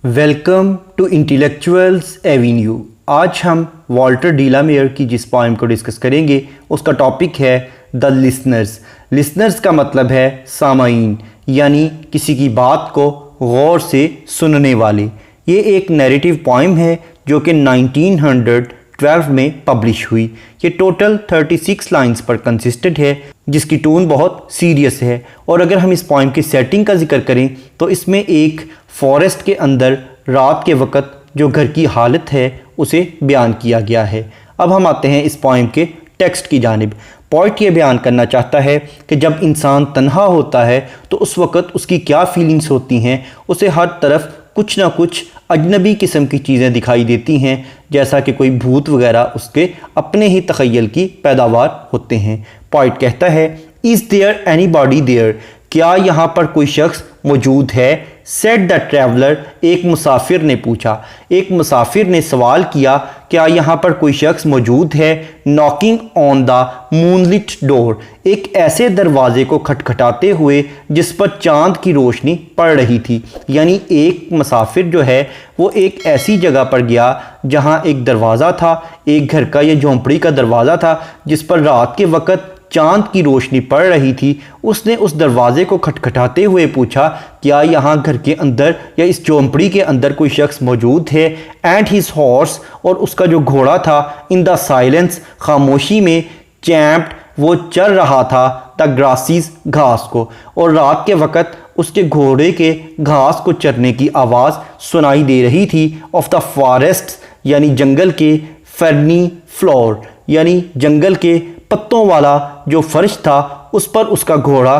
Welcome to intellectuals Avenue. आज हम Walter डेलामेयर की जिस पोएम को डिस्कस करेंगे उसका टॉपिक है द लिसनर्स। लिसनर्स का मतलब है सामाईन, यानी किसी की बात को गौर से सुनने वाले। ये एक नैरेटिव पोएम है जो कि 1912 में पब्लिश हुई। ये टोटल 36 लाइंस पर कंसिस्टेड है, जिसकी टोन बहुत सीरियस है। और अगर हम इस पोएम की सेटिंग का जिक्र करें तो इसमें एक फॉरेस्ट के अंदर रात के वक़्त जो घर की हालत है उसे बयान किया गया है। अब हम आते हैं इस पोएम के टेक्स्ट की जानिब। पोइट ये बयान करना चाहता है कि जब इंसान तन्हा होता है तो उस वक़्त उसकी क्या फीलिंग्स होती हैं। उसे हर तरफ कुछ ना कुछ अजनबी किस्म की चीज़ें दिखाई देती हैं, जैसा कि कोई भूत वगैरह उसके अपने ही तख़य्युल की पैदावार होते हैं। पोइट कहता है, इज़ देयर एनीबॉडी देयर, क्या यहाँ पर कोई शख्स मौजूद है। सेड द ट्रैवलर, एक मुसाफिर ने पूछा। एक मुसाफिर ने सवाल किया, क्या यहाँ पर कोई शख्स मौजूद है। Knocking on the moonlit door, एक ऐसे दरवाजे को खटखटाते हुए जिस पर चांद की रोशनी पड़ रही थी। यानी एक मुसाफिर जो है वो एक ऐसी जगह पर गया जहाँ एक दरवाज़ा था, एक घर का या झोंपड़ी का दरवाज़ा था जिस पर रात के वक़्त चांद की रोशनी पड़ रही थी। उसने उस दरवाज़े को खटखटाते हुए पूछा, क्या यहाँ घर के अंदर या इस झोंपड़ी के अंदर कोई शख्स मौजूद है। एंड हिज हॉर्स, और उसका जो घोड़ा था, इन द साइलेंस, खामोशी में, चैम्प्ड, वो चल रहा था, द ग्रासीज, घास को। और रात के वक़्त उसके घोड़े के घास को चरने की आवाज़ सुनाई दे रही थी। ऑफ द फॉरेस्ट, यानी जंगल के, फर्नी फ्लोर, यानी जंगल के पत्तों वाला जो फर्श था उस पर उसका घोड़ा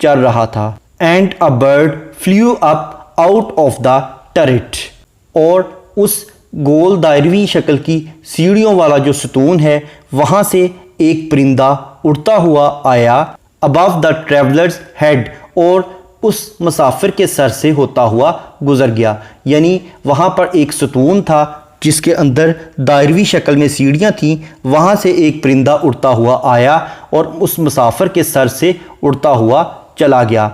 चल रहा था। And a bird flu up out of the turret, और उस गोल दायरवी शक्ल की सीढ़ियों वाला जो सतून है वहाँ से एक परिंदा उड़ता हुआ आया। अबव द ट्रैवलर्स हेड, और उस मुसाफिर के सर से होता हुआ गुजर गया। यानी वहाँ पर एक सतून था जिसके अंदर दायरवी शक्ल में सीढ़ियाँ थीं, वहाँ से एक परिंदा उड़ता हुआ आया और उस मुसाफिर के सर से उड़ता हुआ चला गया।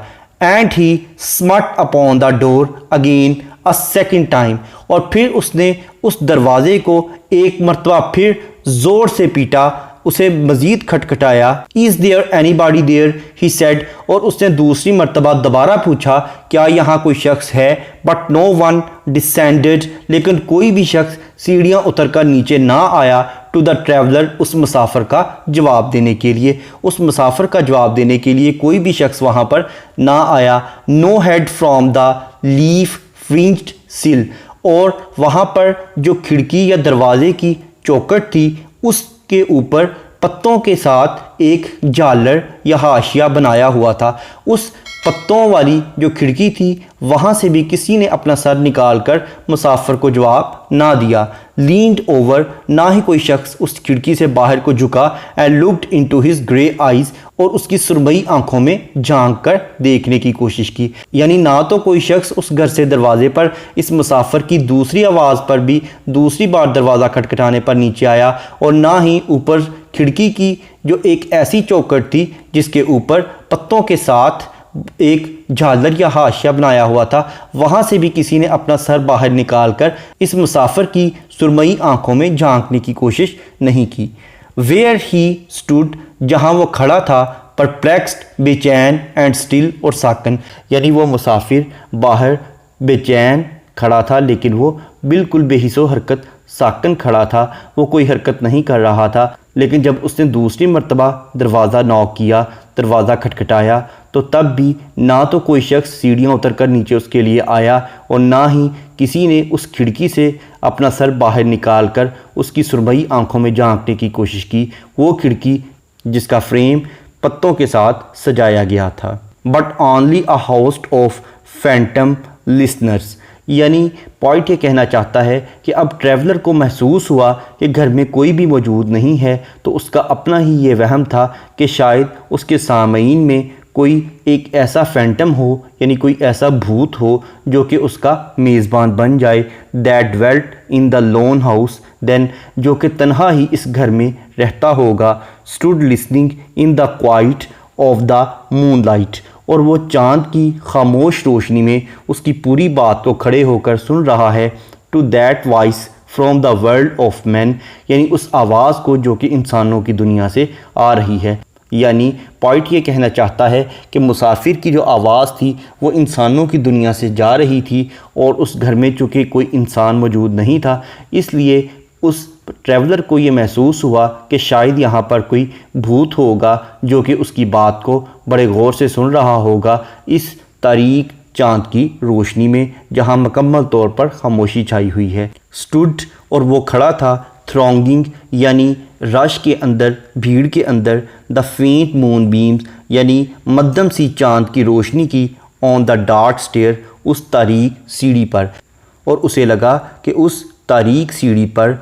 And he smut upon the door again a second time, और फिर उसने उस दरवाज़े को एक मरतबा फिर ज़ोर से पीटा, उसे मज़ीद खटखटाया। Is there anybody there, he said, और उसने दूसरी मरतबा दोबारा पूछा, क्या यहाँ कोई शख्स है। बट नो वन डिसेंडेड, लेकिन कोई भी शख्स सीढ़ियाँ उतर कर नीचे ना आया। टू द ट्रैवलर, उस मुसाफिर का जवाब देने के लिए, उस मुसाफिर का जवाब देने के लिए कोई भी शख्स वहाँ पर ना आया। No head from the leaf fringed sill, और वहाँ पर जो खिड़की या दरवाजे की चौखट थी उसके ऊपर पत्तों के साथ एक झालर या हाशिया बनाया हुआ था। उस पत्तों वाली जो खिड़की थी वहाँ से भी किसी ने अपना सर निकाल कर मुसाफिर को जवाब ना दिया। लीन्ड ओवर, ना ही कोई शख्स उस खिड़की से बाहर को झुका। And looked into his grey eyes, और उसकी सुरमई आंखों में झांक कर देखने की कोशिश की। यानी ना तो कोई शख्स उस घर से दरवाजे पर इस मुसाफिर की दूसरी आवाज़ पर भी दूसरी बार दरवाज़ा खटखटाने पर नीचे आया, और ना ही ऊपर खिड़की की जो एक ऐसी चौखट थी जिसके ऊपर पत्तों के साथ एक झालर या हाशिया बनाया हुआ था, वहाँ से भी किसी ने अपना सर बाहर निकाल कर इस मुसाफिर की सुरमई आंखों में झांकने की कोशिश नहीं की। वेयर ही स्टूड, जहाँ वो खड़ा था, परप्लेक्स्ड, बेचैन, एंड स्टिल, और साकन, यानी वो मुसाफिर बाहर बेचैन खड़ा था लेकिन वो बिल्कुल बेहिसो हरकत साकन खड़ा था, वो कोई हरकत नहीं कर रहा था। लेकिन जब उसने दूसरी मर्तबा दरवाज़ा नॉक किया, दरवाज़ा खटखटाया, तो तब भी ना तो कोई शख्स सीढ़ियाँ उतर कर नीचे उसके लिए आया, और ना ही किसी ने उस खिड़की से अपना सर बाहर निकाल कर उसकी सुरमई आंखों में झांकने की कोशिश की, वो खिड़की जिसका फ्रेम पत्तों के साथ सजाया गया था। But only a host of Phantom listeners, यानी पॉइंट ये कहना चाहता है कि अब ट्रैवलर को महसूस हुआ कि घर में कोई भी मौजूद नहीं है, तो उसका अपना ही ये वहम था कि शायद उसके सामईन में कोई एक ऐसा फैंटम हो, यानी कोई ऐसा भूत हो जो कि उसका मेज़बान बन जाए। That dwelt in the lone house then, जो कि तन्हा ही इस घर में रहता होगा। Stood listening in the quiet of the moonlight, और वो चाँद की खामोश रोशनी में उसकी पूरी बात को खड़े होकर सुन रहा है। To that voice from the world of man, यानी उस आवाज़ को जो कि इंसानों की दुनिया से आ रही है। यानी पॉइंट ये कहना चाहता है कि मुसाफिर की जो आवाज़ थी वो इंसानों की दुनिया से जा रही थी, और उस घर में चूँकि कोई इंसान मौजूद नहीं था, इसलिए उस ट्रैवलर को ये महसूस हुआ कि शायद यहाँ पर कोई भूत होगा जो कि उसकी बात को बड़े गौर से सुन रहा होगा इस तारीक चाँद की रोशनी में, जहाँ मुकम्मल तौर पर खामोशी छाई हुई है। स्टूड, और वो खड़ा था, थ्रॉन्गिंग यानी रश के अंदर, भीड़ के अंदर, द फेंट मून बीम्स यानी मध्यम सी चाँद की रोशनी की, ऑन द डार्क स्टेयर उस तारीक सीढ़ी पर, और उसे लगा कि उस तारीक सीढ़ी पर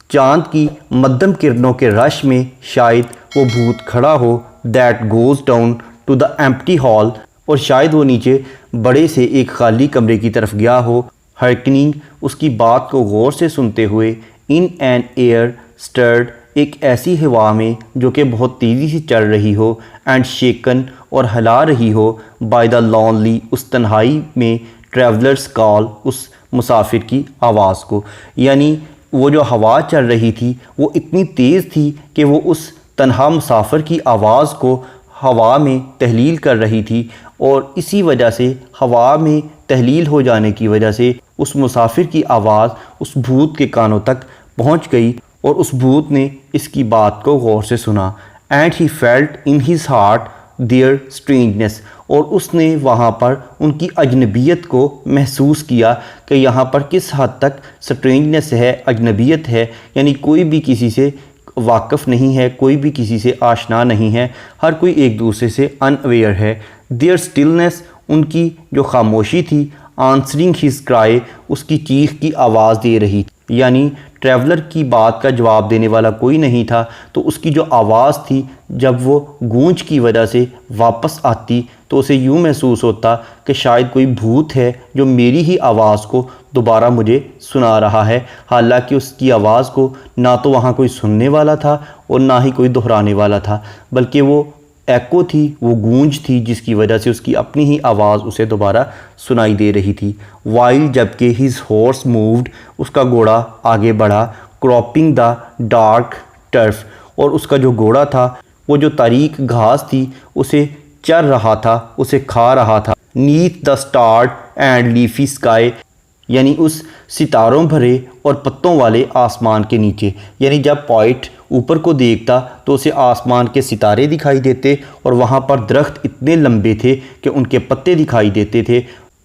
चाँद की मध्यम किरणों के रश में शायद वो भूत खड़ा हो। That goes down to the empty hall, और शायद वो नीचे बड़े से एक खाली कमरे की तरफ गया हो। हर्कनिंग, उसकी बात को गौर से सुनते हुए, इन एन एयर स्टर्ड, एक ऐसी हवा में जो कि बहुत तेज़ी से चल रही हो, एंड शेकन, और हिला रही हो, बाय द लॉनली, उस तन्हाई में, ट्रैवलर्स कॉल, उस मुसाफिर की आवाज़ को। यानी वो जो हवा चल रही थी वो इतनी तेज़ थी कि वो उस तन्हा मुसाफिर की आवाज़ को हवा में तहलील कर रही थी, और इसी वजह से हवा में तहलील हो जाने की वजह से उस मुसाफिर की आवाज़ उस भूत के कानों तक पहुंच गई, और उस भूत ने इसकी बात को गौर से सुना। And he felt in his heart their strangeness, और उसने वहाँ पर उनकी अजनबियत को महसूस किया कि यहाँ पर किस हद तक स्ट्रेंजनेस है, अजनबियत है, यानी कोई भी किसी से वाकिफ़ नहीं है, कोई भी किसी से आशना नहीं है, हर कोई एक दूसरे से अनअवेयर है। देयर स्टिलनेस, उनकी जो खामोशी थी, आंसरिंग हिज क्राई, उसकी चीख की आवाज़ दे रही थी। यानी ट्रैवलर की बात का जवाब देने वाला कोई नहीं था, तो उसकी जो आवाज़ थी जब वो गूंज की वजह से वापस आती तो उसे यूँ महसूस होता कि शायद कोई भूत है जो मेरी ही आवाज़ को दोबारा मुझे सुना रहा है। हालांकि उसकी आवाज़ को ना तो वहाँ कोई सुनने वाला था और ना ही कोई दोहराने वाला था, बल्कि वो एको थी, वो गूंज थी, जिसकी वजह से उसकी अपनी ही आवाज़ उसे दोबारा सुनाई दे रही थी। वाइल, जबकि हिज हॉर्स मूव्ड, उसका घोड़ा आगे बढ़ा, क्रॉपिंग द डार्क टर्फ, और उसका जो घोड़ा था वो जो तारीक घास थी उसे चर रहा था, उसे खा रहा था। नीथ द स्टार्ड एंड लीफी स्काई, यानी उस सितारों भरे और पत्तों वाले आसमान के नीचे। यानी जब पॉइंट ऊपर को देखता तो उसे आसमान के सितारे दिखाई देते, और वहाँ पर दरख्त इतने लंबे थे कि उनके पत्ते दिखाई देते थे,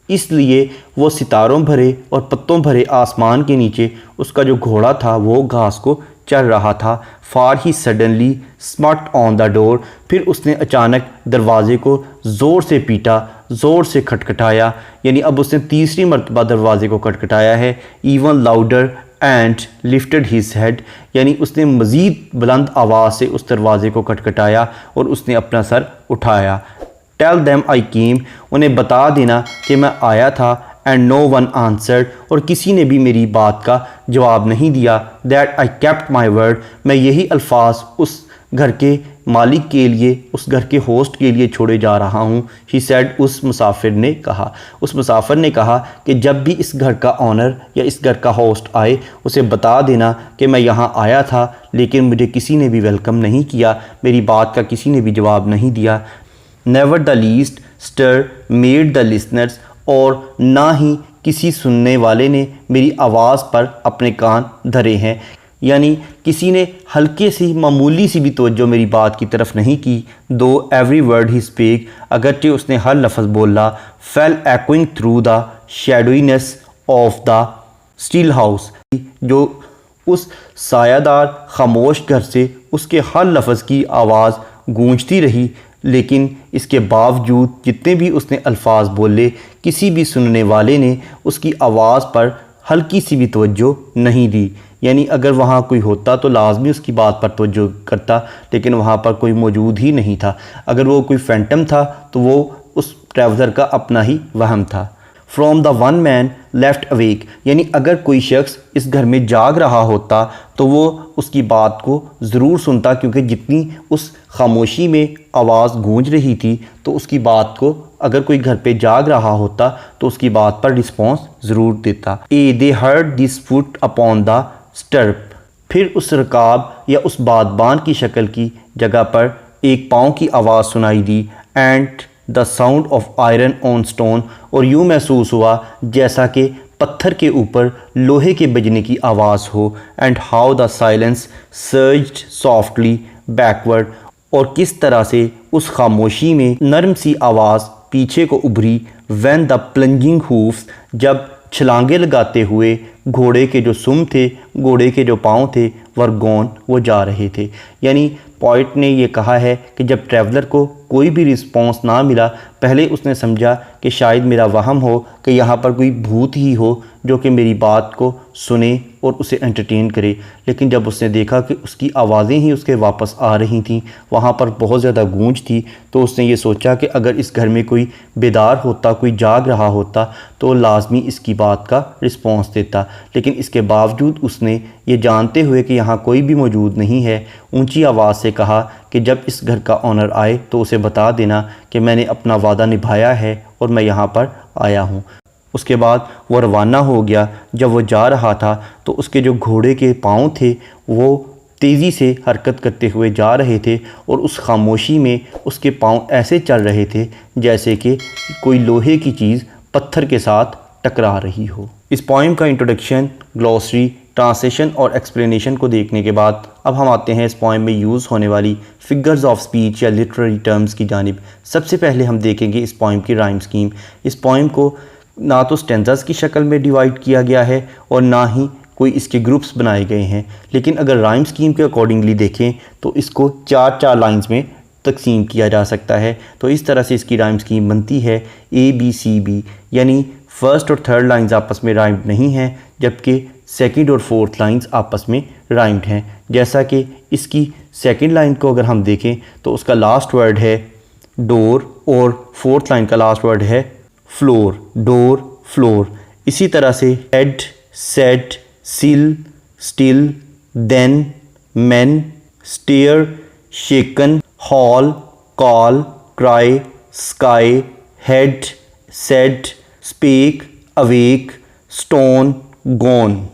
इसलिए वो सितारों भरे और पत्तों भरे आसमान के नीचे उसका जो घोड़ा था वो घास को चल रहा था। Far he suddenly smote on the door, फिर उसने अचानक दरवाजे को ज़ोर से पीटा, ज़ोर से खटखटाया, यानी अब उसने तीसरी मरतबा दरवाजे को खटखटाया है। Even louder and lifted his head, यानी उसने मज़ीद बुलंद आवाज़ से उस दरवाजे को खटखटाया और उसने अपना सर उठाया। टेल देम आई केम, उन्हें बता देना कि मैं आया था। एंड नो वन आंसर्ड, और किसी ने भी मेरी बात का जवाब नहीं दिया। That I kept my word, मैं यही अल्फाज उस घर के मालिक के लिए, उस घर के होस्ट के लिए छोड़े जा रहा हूँ। ही सेड, उस मुसाफिर ने कहा। उस मुसाफिर ने कहा कि जब भी इस घर का ऑनर या इस घर का होस्ट आए उसे बता देना कि मैं यहाँ आया था, लेकिन मुझे किसी ने भी वेलकम नहीं किया, मेरी बात का किसी ने भी जवाब नहीं दिया। Never the least stir made the listeners, और ना ही किसी सुनने वाले ने मेरी आवाज़ पर अपने कान धरे हैं, यानी किसी ने हल्के सी मामूली सी भी तवज्जो मेरी बात की तरफ नहीं की। दो एवरी वर्ड ही स्पीक, अगरचे उसने हर लफ्ज़ बोला। Fell echoing through the shadowiness of the still house, जो उस सायादार खामोश घर से उसके हर लफ्ज़ की आवाज़ गूंजती रही, लेकिन इसके बावजूद जितने भी उसने अल्फाज बोले किसी भी सुनने वाले ने उसकी आवाज़ पर हल्की सी भी तवज्जो नहीं दी। यानी अगर वहाँ कोई होता तो लाजमी उसकी बात पर तवज्जो करता, लेकिन वहाँ पर कोई मौजूद ही नहीं था। अगर वो कोई फैंटम था तो वो उस ट्रैवलर का अपना ही वहम था। From the one man left awake, यानी अगर कोई शख्स इस घर में जाग रहा होता तो वो उसकी बात को ज़रूर सुनता, क्योंकि जितनी उस खामोशी में आवाज़ गूंज रही थी तो उसकी बात को अगर कोई घर पे जाग रहा होता तो उसकी बात पर रिस्पॉन्स ज़रूर देता। They heard this foot upon the stirrup, फिर उस रकाब या उस बादबान की शक्ल की जगह पर एक पाँव की आवाज़ सुनाई दी। And the sound of iron on stone, और यूँ महसूस हुआ जैसा कि पत्थर के ऊपर लोहे के बजने की आवाज़ हो। And how the silence surged softly backward, और किस तरह से उस खामोशी में नरम सी आवाज़ पीछे को उभरी। व्हेन द प्लंजिंग हूफ्स, जब छलांगे लगाते हुए घोड़े के जो सुम थे, घोड़े के जो पाँव थे, वर गॉन, वो जा रहे थे। यानी पॉइट ने ये कहा है कि जब ट्रैवलर को कोई भी रिस्पॉन्स ना मिला, पहले उसने समझा कि शायद मेरा वहम हो कि यहाँ पर कोई भूत ही हो जो कि मेरी बात को सुने और उसे एंटरटेन करे। लेकिन जब उसने देखा कि उसकी आवाज़ें ही उसके वापस आ रही थीं, वहाँ पर बहुत ज़्यादा गूंज थी, तो उसने ये सोचा कि अगर इस घर में कोई बेदार होता, कोई जाग रहा होता तो लाजमी इसकी बात का रिस्पॉन्स देता। लेकिन इसके बावजूद उसने ये जानते हुए कि यहाँ कोई भी मौजूद नहीं है, ऊंची आवाज़ से कहा कि जब इस घर का ऑनर आए तो उसे बता देना कि मैंने अपना वादा निभाया है और मैं यहाँ पर आया हूँ। उसके बाद वो रवाना हो गया। जब वो जा रहा था तो उसके जो घोड़े के पाँव थे वो तेज़ी से हरकत करते हुए जा रहे थे, और उस खामोशी में उसके पाँव ऐसे चल रहे थे जैसे कि कोई लोहे की चीज़ पत्थर के साथ टकरा रही हो। इस पोइम का इंट्रोडक्शन, ग्लॉसरी, ट्रांसलेशन और एक्सप्लेनेशन को देखने के बाद अब हम आते हैं इस पोइम में यूज़ होने वाली फिगर्स ऑफ स्पीच या लिटरेरी टर्म्स की जानिब। सबसे पहले हम देखेंगे इस पोइम की राइम स्कीम। इस पोइम को ना तो स्टेंजास की शक्ल में डिवाइड किया गया है और ना ही कोई इसके ग्रुप्स बनाए गए हैं, लेकिन अगर राइम स्कीम के अकॉर्डिंगली देखें तो इसको चार चार लाइंस में तकसीम किया जा सकता है। तो इस तरह से इसकी राइम स्कीम बनती है ABCB, यानी फर्स्ट और थर्ड लाइंस आपस में राइम्ड नहीं हैं, जबकि सेकंड और फोर्थ लाइंस आपस में राइम्ड हैं। जैसा कि इसकी सेकंड लाइन को अगर हम देखें तो उसका लास्ट वर्ड है डोर और फोर्थ लाइन का लास्ट वर्ड है फ्लोर, डोर, फ्लोर। इसी तरह से head, set, sill, still, then, man, stair, shaken, hall, call, cry, sky, head, said, speak, awake, stone, gone.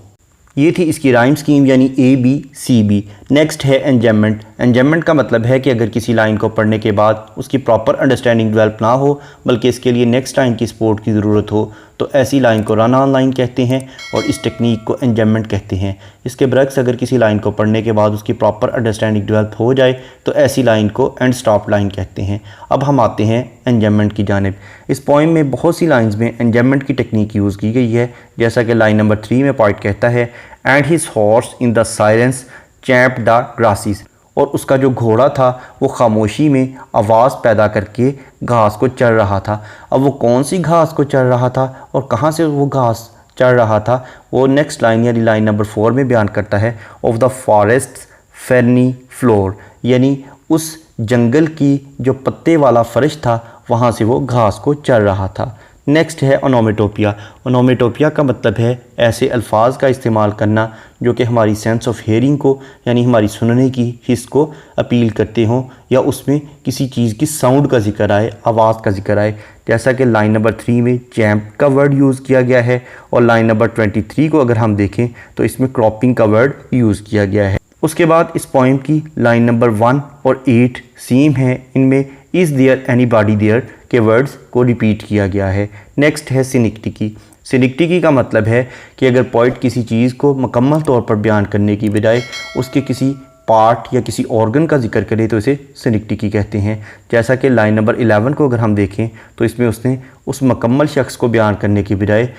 ये थी इसकी राइम स्कीम यानी ABCB। नेक्स्ट है एंजैम्बमेंट। एंजैम्बमेंट का मतलब है कि अगर किसी लाइन को पढ़ने के बाद उसकी प्रॉपर अंडरस्टैंडिंग डेवलप ना हो, बल्कि इसके लिए नेक्स्ट लाइन की सपोर्ट की ज़रूरत हो, तो ऐसी लाइन को रन ऑन लाइन कहते हैं और इस टेक्निक को एंजैम्बमेंट कहते हैं। इसके बरक्स अगर किसी लाइन को पढ़ने के बाद उसकी प्रॉपर अंडरस्टैंडिंग डेवलप हो जाए तो ऐसी लाइन को एंड स्टॉप लाइन कहते हैं। अब हम आते हैं एंजैम्बमेंट की जानिब। इस पोइम में बहुत सी लाइन्स में एंजैम्बमेंट की टेक्निक यूज़ की गई है, जैसा कि लाइन नंबर 3 में पॉइंट कहता है and his horse in the silence champed the grasses, और उसका जो घोड़ा था वो खामोशी में आवाज़ पैदा करके घास को चढ़ रहा था। अब वो कौन सी घास को चढ़ रहा था और कहाँ से वो घास चढ़ रहा था, वो नेक्स्ट लाइन यानी लाइन नंबर 4 में बयान करता है। ऑफ द फॉरेस्ट फेरनी फ्लोर, यानी उस जंगल की जो पत्ते वाला फर्श था वहाँ से वो घास को चढ़ रहा था। नेक्स्ट है ओनोमेटोपिया। ओनोमेटोपिया का मतलब है ऐसे अल्फाज का इस्तेमाल करना जो कि हमारी सेंस ऑफ हेयरिंग को यानी हमारी सुनने की हिस्स को अपील करते हों, या उसमें किसी चीज़ की साउंड का जिक्र आए, आवाज़ का जिक्र आए। जैसा कि लाइन नंबर 3 में चैम्प का वर्ड यूज़ किया गया है, और लाइन नंबर 23 को अगर हम देखें तो इसमें क्रॉपिंग का वर्ड यूज़ किया गया है। उसके बाद इस पोइम की लाइन नंबर 1 और 8 सेम है, इनमें इज़ देयर एनीबॉडी देयर के वर्ड्स को रिपीट किया गया है। नेक्स्ट है सिनेक्टिकी। सिनेक्टिकी का मतलब है कि अगर पोइट किसी चीज़ को मुकम्मल तौर पर बयान करने की बजाय उसके किसी पार्ट या किसी ऑर्गन का जिक्र करे तो इसे सिनेक्टिकी कहते हैं। जैसा कि लाइन नंबर 11 को अगर हम देखें तो इसमें उसने उस मुकम्मल शख्स को बयान करने की बजाय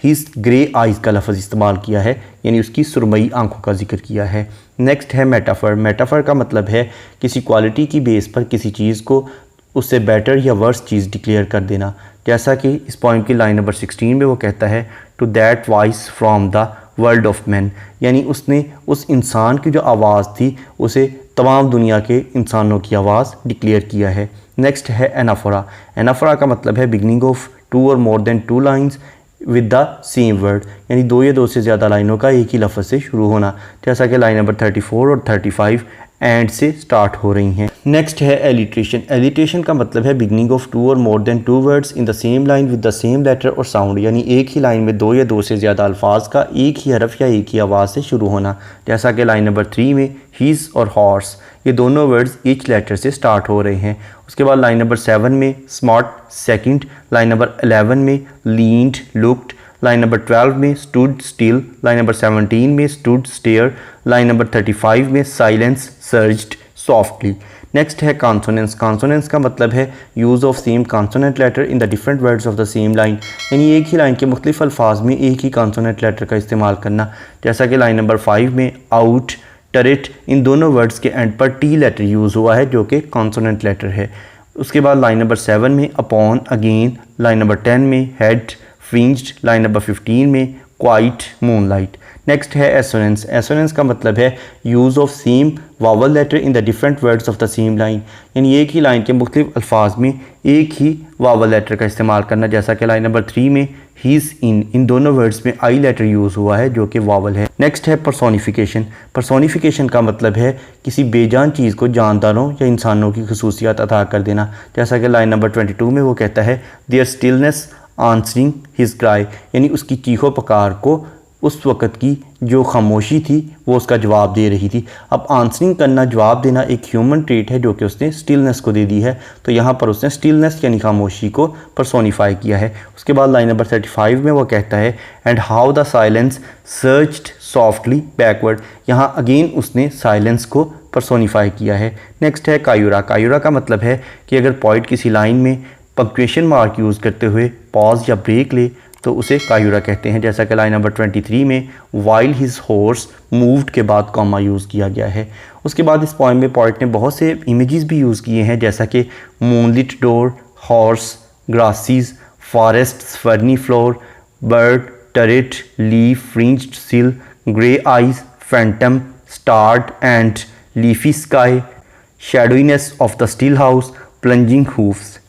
हिज ग्रे आइज़ का लफ्ज़ इस्तेमाल किया है, यानी उसकी सुरमई आंखों का जिक्र किया है। नेक्स्ट है मेटाफर। मेटाफर का मतलब है किसी क्वालिटी की बेस पर किसी चीज़ को उससे बेटर या वर्स चीज़ डिक्लेयर कर देना। जैसा कि इस पॉइंट की लाइन नंबर 16 में वो कहता है to that voice from the world of man, यानी उसने उस इंसान की जो आवाज़ थी उसे तमाम दुनिया के इंसानों की आवाज़ डिक्लेयर किया है। नेक्स्ट है एनाफोरा। एनाफोरा का मतलब है बिगनिंग ऑफ टू और more than two lines with the same word, यानी दो या दो से ज़्यादा लाइनों का एक ही लफ्ज़ से शुरू होना, जैसा कि लाइन नंबर 34 और 35 एंड से स्टार्ट हो रही हैं। नेक्स्ट है एलिट्रेशन। एलिट्रेशन का मतलब है बिगनिंग ऑफ टू और more than two words in the same line with the same letter और साउंड, यानी एक ही लाइन में दो या दो से ज़्यादा अल्फाज का एक ही हरफ या एक ही आवाज़ से शुरू होना, जैसा कि लाइन नंबर 3 में हीज़ और हॉर्स, ये दोनों वर्ड्स ईच लेटर से स्टार्ट हो रहे हैं। उसके बाद लाइन नंबर 7 में स्मार्ट सेकंड, लाइन नंबर 11 में लीन्ड लुक्ड, लाइन नंबर 12 में स्टूड स्टिल, लाइन नंबर 17 में स्टूड स्टेयर, लाइन नंबर 35 में साइलेंस सर्ज्ड सॉफ्टली। नेक्स्ट है कॉन्सोनेंस। कॉन्सोनेंस का मतलब है use of same consonant letter in the different words of the same line, यानी एक ही line के मुख्तलिफ अल्फाज में एक ही कॉन्सोनेंट लेटर का इस्तेमाल करना, जैसा कि लाइन नंबर 5 में आउट, टरेट, इन दोनों वर्ड्स के एंड पर टी लेटर यूज़ हुआ है जो कि कॉन्सोनेंट लेटर है। उसके बाद लाइन नंबर 7 में अपॉन, अगेन, लाइन नंबर 10 में हेड, फ्रिंज्ड, लाइन नंबर 15 में क्वाइट, मूनलाइट। नेक्स्ट है एसोनेंस। एसोनेंस का मतलब है use of same vowel letter in the different words of the same line, यानी एक ही लाइन के मुख्तलिफ अल्फाज में एक ही वावल लेटर का इस्तेमाल करना, जैसा कि लाइन नंबर 3 में हीज़ इन दोनों वर्ड्स में आई लेटर यूज़ हुआ है जो कि वावल है। नेक्स्ट है पर्सोनिफिकेशन। पर्सोनिफिकेशन का मतलब है किसी बेजान चीज़ को जानदारों या इंसानों की खसूसियात अता कर देना, जैसा कि लाइन नंबर 22 में वो कहता है there stillness answering his cry, यानी उसकी चीखो पकार को उस वक़्त की जो खामोशी थी वो उसका जवाब दे रही थी। अब आंसरिंग करना, जवाब देना एक ह्यूमन ट्रेट है जो कि उसने स्टिलनेस को दे दी है, तो यहाँ पर उसने स्टिलनेस यानी खामोशी को पर्सोनीफाई किया है। उसके बाद लाइन नंबर 35 में वो कहता है and how the silence searched softly backward, यहाँ अगेन उसने साइलेंस को पर्सोनीफाई किया है। नेक्स्ट है कायूरा। कायूरा का मतलब है कि अगर पॉइंट किसी लाइन में पंक्चुएशन मार्क यूज़ करते हुए पॉज या ब्रेक ले तो उसे कायूरा कहते हैं, जैसा कि लाइन नंबर 23 में वाइल हिज हॉर्स मूव्ड के बाद कॉमा यूज़ किया गया है। उसके बाद इस पोएम में पोइट ने बहुत से इमेजेस भी यूज़ किए हैं, जैसा कि moonlit door, horse, grasses, forest, ferny floor, bird, turret, leaf, fringed sill, grey eyes, phantom, starred and leafy sky, shadowiness of the still house, plunging hoofs.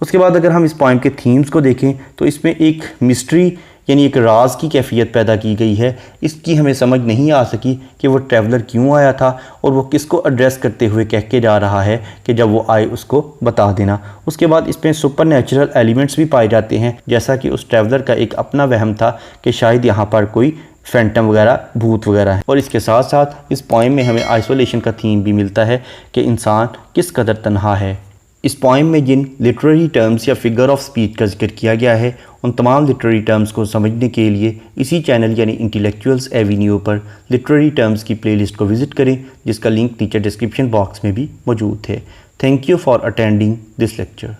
उसके बाद अगर हम इस पोएम के थीम्स को देखें तो इसमें एक मिस्ट्री यानी एक राज की कैफियत पैदा की गई है। इसकी हमें समझ नहीं आ सकी कि वो ट्रैवलर क्यों आया था और वो किसको एड्रेस करते हुए कह के जा रहा है कि जब वो आए उसको बता देना। उसके बाद इसमें सुपर नेचुरल एलिमेंट्स भी पाए जाते हैं, जैसा कि उस ट्रैवलर का एक अपना वहम था कि शायद यहाँ पर कोई फैंटम वगैरह, भूत वगैरह है। और इसके साथ साथ इस पोएम में हमें आइसोलेशन का थीम भी मिलता है कि इंसान किस कदर तन्हा है। इस पोएम में जिन लिटरेरी टर्म्स या फिगर ऑफ स्पीच का जिक्र किया गया है उन तमाम लिटरेरी टर्म्स को समझने के लिए इसी चैनल यानी इंटेलेक्चुअल्स एवेन्यू पर लिटरेरी टर्म्स की प्लेलिस्ट को विज़िट करें, जिसका लिंक नीचे डिस्क्रिप्शन बॉक्स में भी मौजूद है। Thank you for attending this lecture.